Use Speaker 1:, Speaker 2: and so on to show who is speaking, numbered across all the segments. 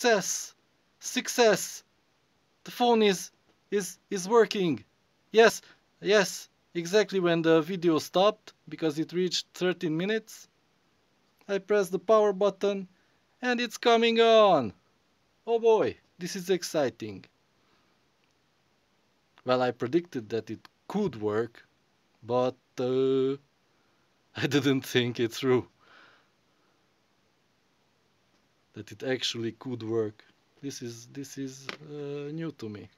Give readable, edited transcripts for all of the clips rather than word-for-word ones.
Speaker 1: Success! Success! The phone is working. Yes, yes, exactly when the video stopped because it reached 13 minutes. I press the power button and it's coming on. Oh boy, this is exciting. Well, I predicted that it could work, but I didn't think it through. That it actually could work. This is new to me.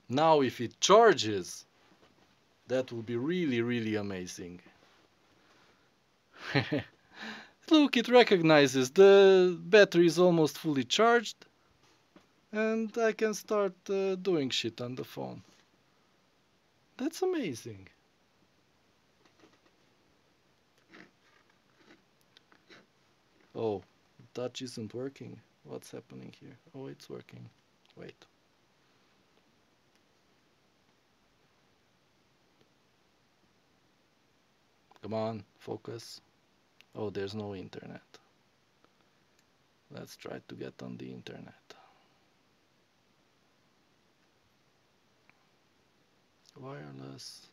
Speaker 1: Now if it charges, that will be really, really amazing. Look, it recognizes the battery is almost fully charged and I can start doing shit on the phone. That's amazing. Oh, touch isn't working. What's happening here? Oh, it's working. Wait. Come on, focus. Oh, there's no internet. Let's try to get on the internet. Wireless.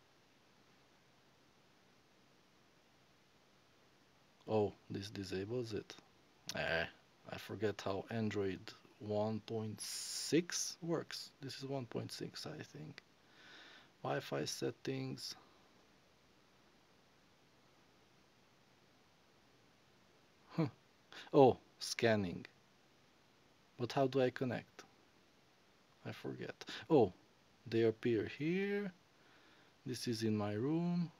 Speaker 1: Oh, this disables it. I forget how Android 1.6 works. This is 1.6, I think. Wi-Fi settings. Huh. Oh, scanning. But how do I connect? I forget. Oh, they appear here. This is in my room.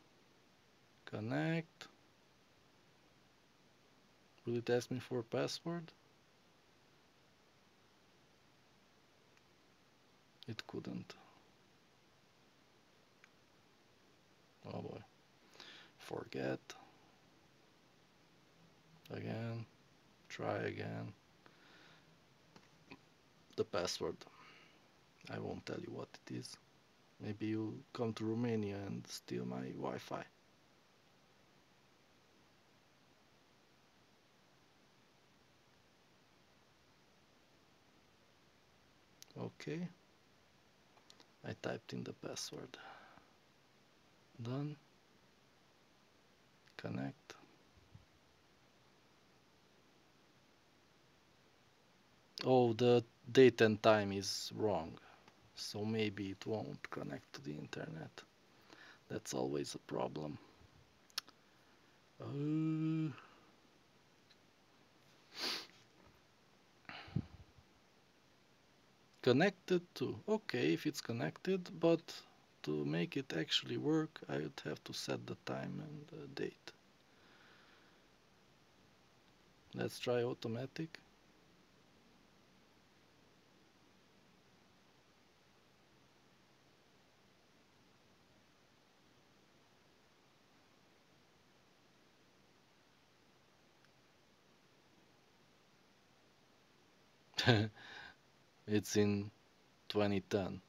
Speaker 1: Connect. Will it ask me for a password? It couldn't. Oh boy. Forget. Again. Try again. The password. I won't tell you what it is. Maybe you'll come to Romania and steal my Wi-Fi. Okay. I typed in the password. Done. Connect. Oh, the date and time is wrong. So maybe it won't connect to the internet. That's always a problem. Connected to. Okay, if it's connected, but to make it actually work, I would have to set the time and the date. Let's try automatic. It's in 2010,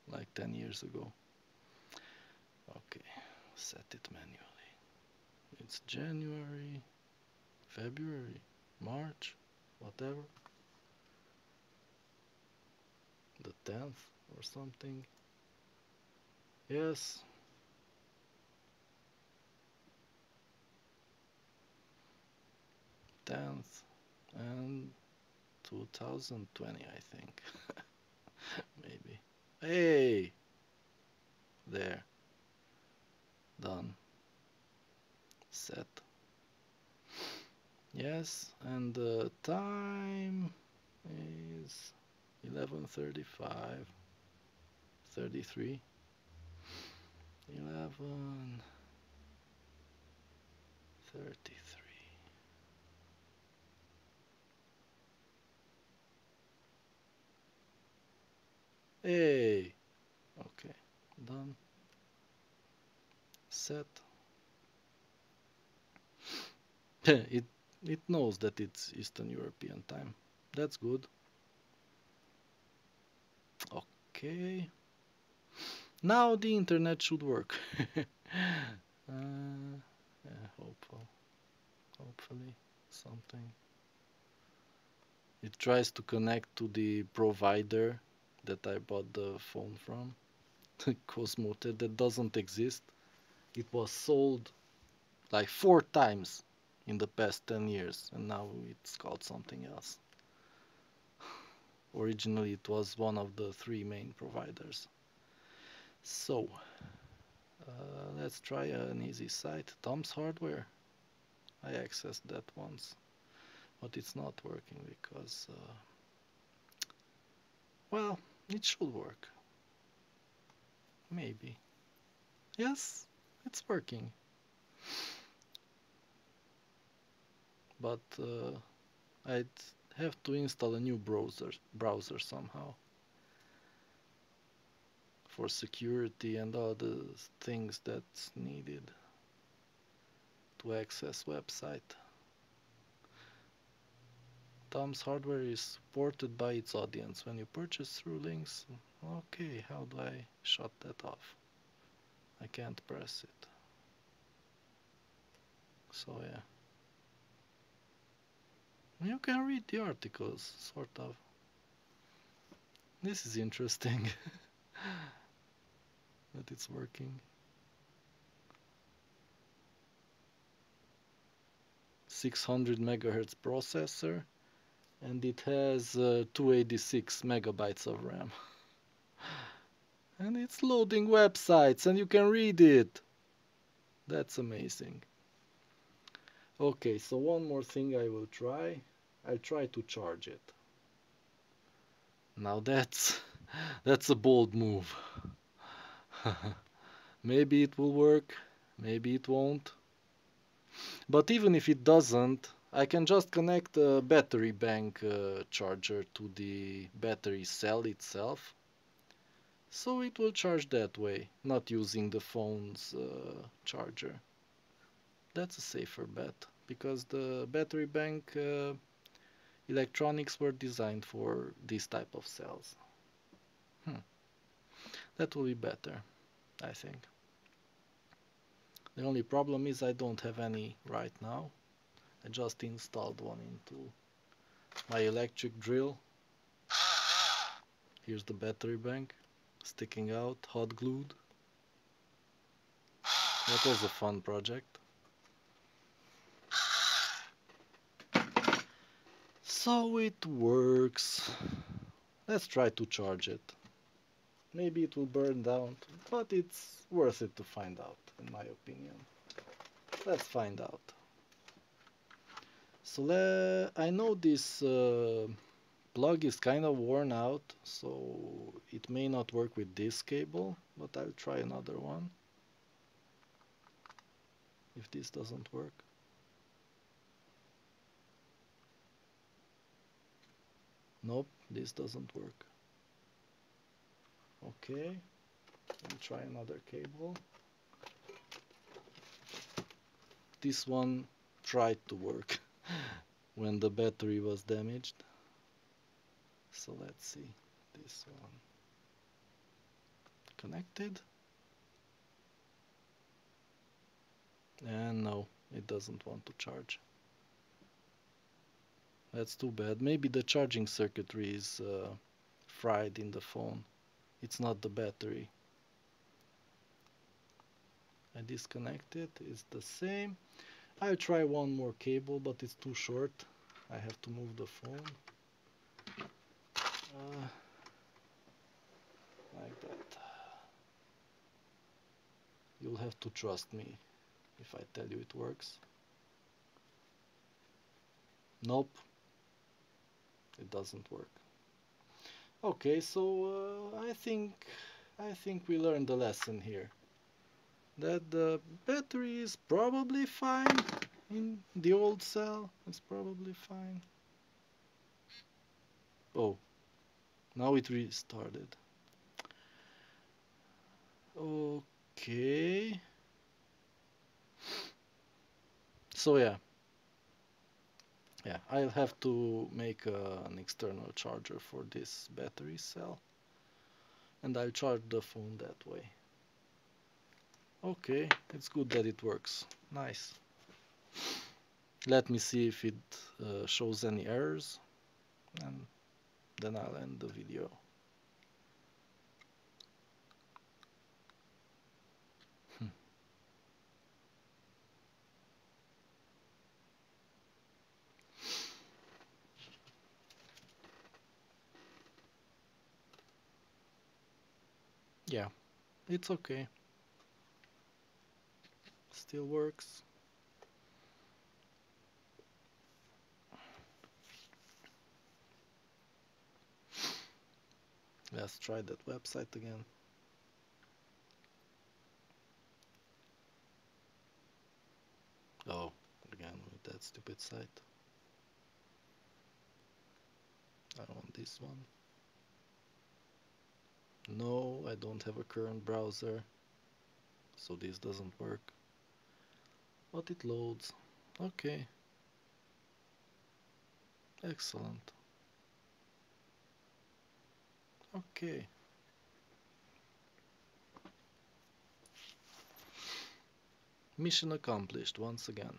Speaker 1: like 10 years ago. Okay, set it manually. It's January, February, March, whatever. The 10th or something. Yes. Tenth and 2020, I think. Maybe. Hey! There. Done. Set. Yes, and the time is 11:35, 33, 11:33. Hey! Okay, done. Set. it it knows that it's Eastern European time. That's good. Okay. Now the internet should work. Yeah, hopeful. hopefully something. It tries to connect to the provider that I bought the phone from. Cosmote, that doesn't exist. It was sold like 4 times in the past 10 years, and now it's called something else. Originally it was one of the 3 main providers. So let's try an easy site. Tom's Hardware. I accessed that once, but it's not working because well, it should work. Maybe. Yes, it's working. But I'd have to install a new browser somehow for security and all the things that's needed to access website. Tom's Hardware is supported by its audience when you purchase through links. Okay, how do I shut that off? I can't press it. So yeah. You can read the articles, sort of. This is interesting that it's working. 600 megahertz processor, and it has 286 megabytes of RAM. And it's loading websites and you can read it. That's amazing. Okay, so one more thing I will try. I'll try to charge it. Now that's a bold move. Maybe it will work, maybe it won't. But even if it doesn't, I can just connect a battery bank charger to the battery cell itself. So it will charge that way, not using the phone's charger. That's a safer bet, because the battery bank electronics were designed for this type of cells. That will be better, I think. The only problem is I don't have any right now. I just installed one into my electric drill. Here's the battery bank sticking out, hot glued. That was a fun project. So it works. Let's try to charge it. Maybe it will burn down, but it's worth it to find out, in my opinion. Let's find out. So I know this plug is kind of worn out, so it may not work with this cable, but I'll try another one. If this doesn't work. Nope, this doesn't work. Okay, I'll try another cable. This one tried to work when the battery was damaged. So let's see, this one connected. And no, it doesn't want to charge. That's too bad. Maybe the charging circuitry is fried in the phone. It's not the battery. I disconnect it, it's the same. I'll try one more cable, but it's too short. I have to move the phone. Like that. You'll have to trust me if I tell you it works. Nope, it doesn't work. Okay, so I think we learned the lesson here. That the battery is probably fine in the old cell. It's probably fine. Oh, now it restarted. Okay. So yeah, I'll have to make an external charger for this battery cell, and I'll charge the phone that way. Okay, it's good that it works. Nice. Let me see if it shows any errors, and then I'll end the video. Yeah, it's okay. Still works. Let's try that website again. Oh, again with that stupid site. I want this one. No, I don't have a current browser, so this doesn't work. But it loads. Okay, excellent. Okay. Mission accomplished once again.